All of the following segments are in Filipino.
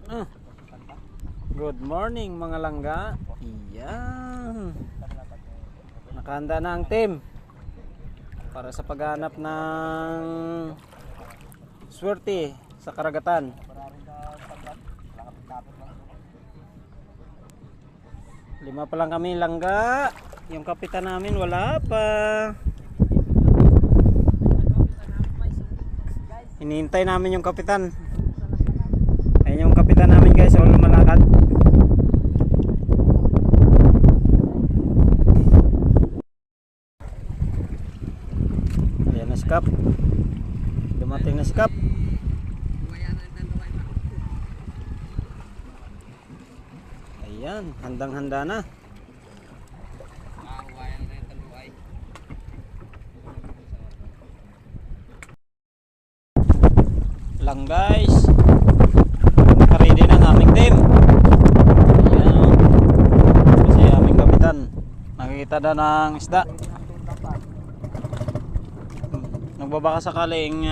Ah, good morning mga langga. Iyan. Nakahanda na ang team para sa paghanap ng swerte sa karagatan. Lima pa lang kami langga. Yung kapitan namin wala pa. Hinihintay namin yung kapitan. Ayun yung kapitan namin guys, all lumalakad. Ayan na si Kap. Dumating na si Kap. Ayan, handang-handa na. Lang guys, naka-ready na ang aming team. Ayan, kasi aming kapitan nakikita na ng isda. Nagbabaka sakaling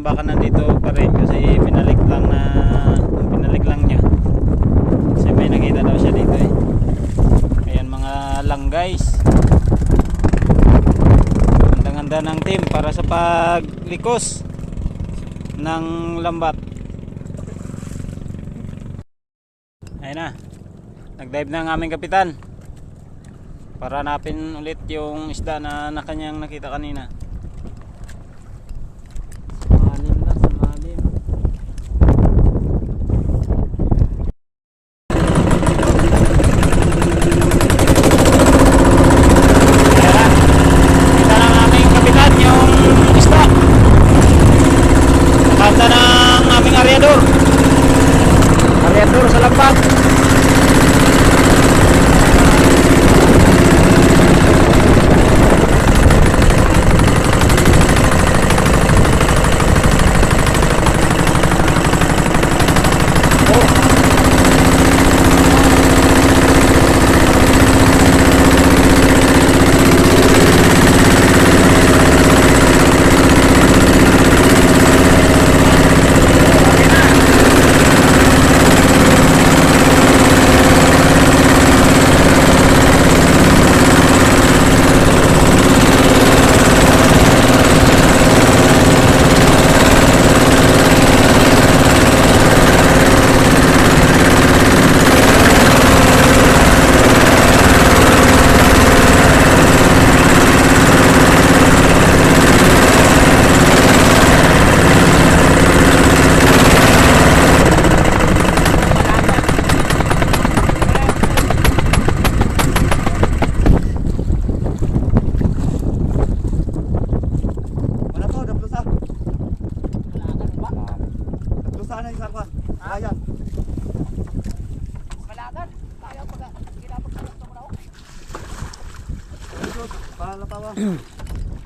baka nandito pa rin kasi pinalik lang niya kasi may nakita daw siya dito eh. Ayan mga lang guys, handang-handa ng team para sa paglikos ng lambat. Ayun na, nag-dive na ang aming kapitan para hanapin ulit yung isda na kanyang nakita kanina. Sumalim na, sumalim. Kita na ang aming kapitan yung isda. Nakanta ng aming aryador sa lambat.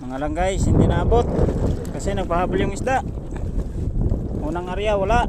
Mga lang guys, hindi naabot kasi nagpahabol yung isda. Unang area wala.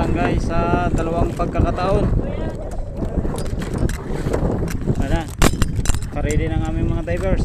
lang guys sa dalawang pagkakataon. Wala. Pa-ready ng aming mga divers.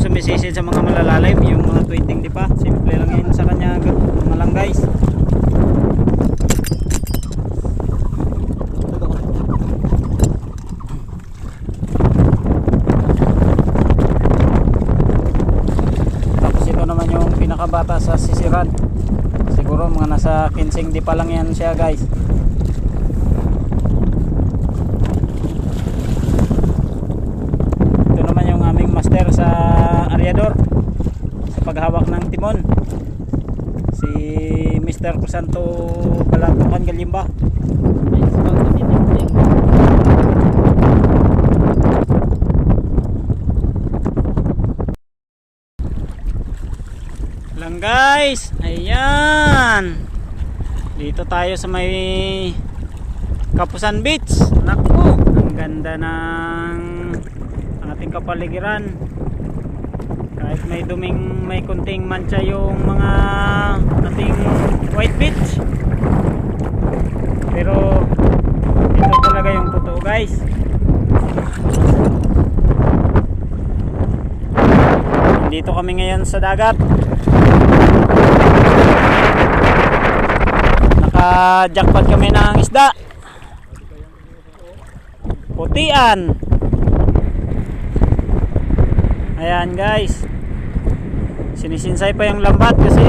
Sumisisid sa mga malalalim, yung mga twiting di pa. Simple lang yun sa kanya, mga lang guys. Tapos ito naman yung pinakabata sa sisiran. Siguro mga nasa 15 di pa lang yan siya guys. Ito naman yung aming master sa aryador sa paghawak ng timon, si Mr. Crisanto Balatukan Galimba. Lang guys, ayan, dito tayo sa may Kapusan Beach. Naku, ang ganda ng ating kapaligiran. Kahit may duming, may kunting mancha yung mga ating white beach, pero ito talaga yung totoo guys. Dito kami ngayon sa dagat. Naka-jackpot kami ng isda. Putian. Ayan guys, sinisinsay pa yung lambat kasi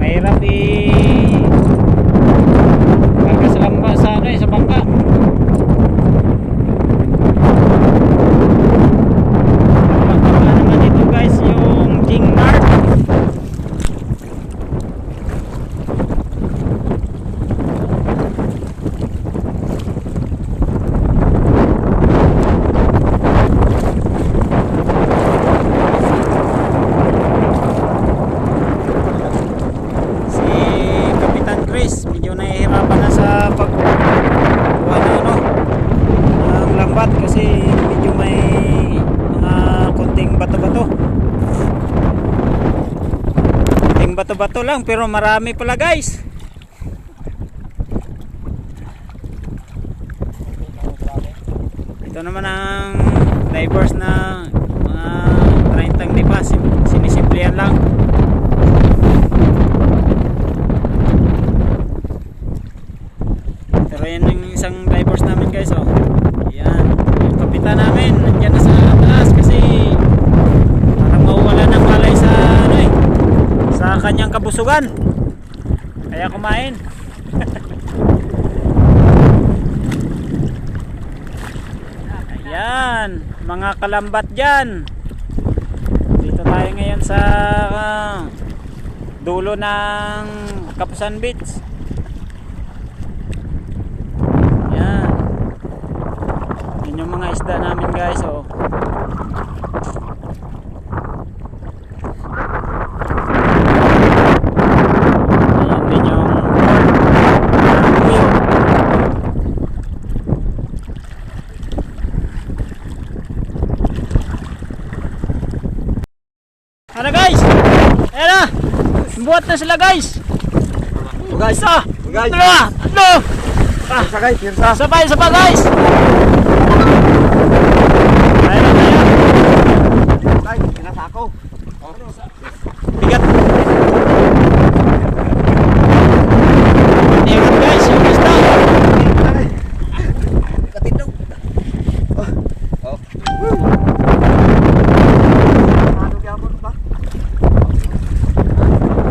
mahirap karga sa lambat sa ano sa bangka. Bangka naman dito guys yung King Mark. Medyo nahihirapan na sa pagkuha ng lambat kasi medyo may mga kunting bato-bato. Kunting bato-bato lang pero marami pala guys. Ito naman ang divers na mga 30 di pa, sinisiplihan lang. Pero yan yung isang divers namin guys, oh. Yan, yung kapitan namin nandiyan na sa taas kasi parang mawala ng malay sa ano sa kanyang kabusugan, kaya kumain. Ayan, mga kalambat dyan. Dito tayo ngayon sa dulo ng Kapusan Beach. Yung mga isda namin guys, oh. Ayan din yung ano guys? Ayan na, buhat na sila guys. Guys, guys, dalawa, tatlo. Sakay, sabay guys. Ayan na tayo. Ay, kinasa ako. Bigat. Ayan guys, yung isda. Katindog. Oh.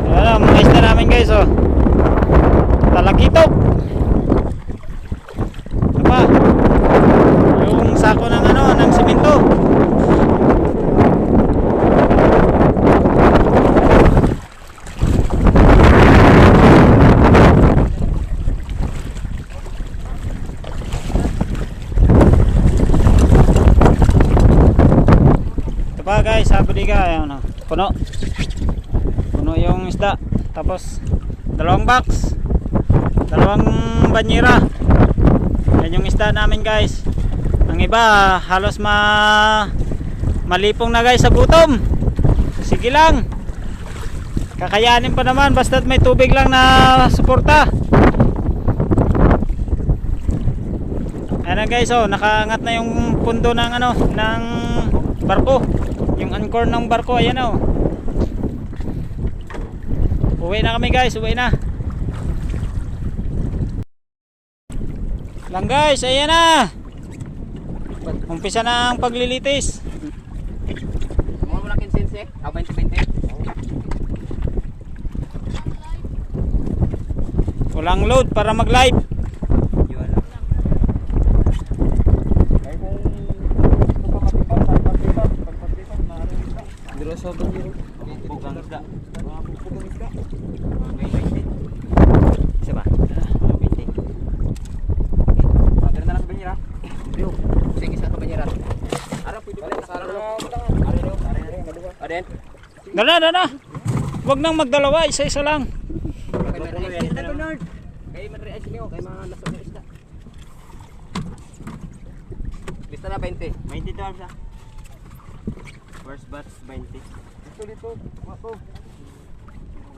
Ayan, mga isda namin guys, oh. Talakitok. Apa? Yung sako ng ano, ng simento. sa bodega, ayan o. Puno. Puno yung isda. Tapos, dalawang box. Dalawang banyera. Yan yung isda namin guys. Ang iba, halos malipong na guys sa gutom. Sige lang. Kakayanin pa naman basta't may tubig lang na suporta. Ayan guys, oh, nakaangat na yung pundo ng ng barko. Yung anchor ng barko, ayan oh. Uwi na kami guys, uwi na. Lang guys, ayan na. Umpisa na ang paglilitis. Mga malaking sense, 20-20. Walang load para mag-live. Diro sa bangiro. Bugang isda. Mga bugang isda. May 20. Isa ba? 20. Padre na lang sa banyera. Yo, sige sa banyera. Ara pwede pala sa ara. Aden. Dala. Huwag nang magdalawa, isa-isa lang. Kay man-react niyo kay mga lasod na isda. Lista na 20. 20 to sa. First batch 20. Dito. Ako.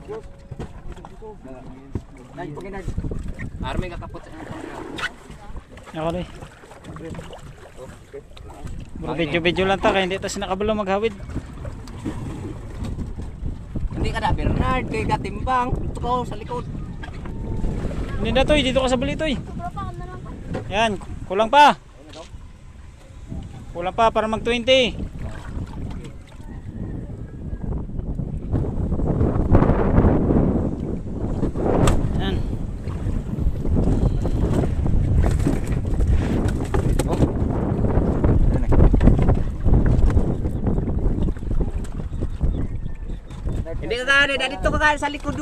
Yes. Dito. Dito. Pagkinag. Army kakapot sa kamera. Ako rin. Video lang ta, kaya hindi tayo nakabalo maghawid. Hindi ka na Bernard, kay katimbang. Ito sa likod. Hindi na to, dito ka sa balitoy. Yan, kulang pa. Kulang pa para mag 20. Yan. Hindi ka gano'n, dito ka sa likod.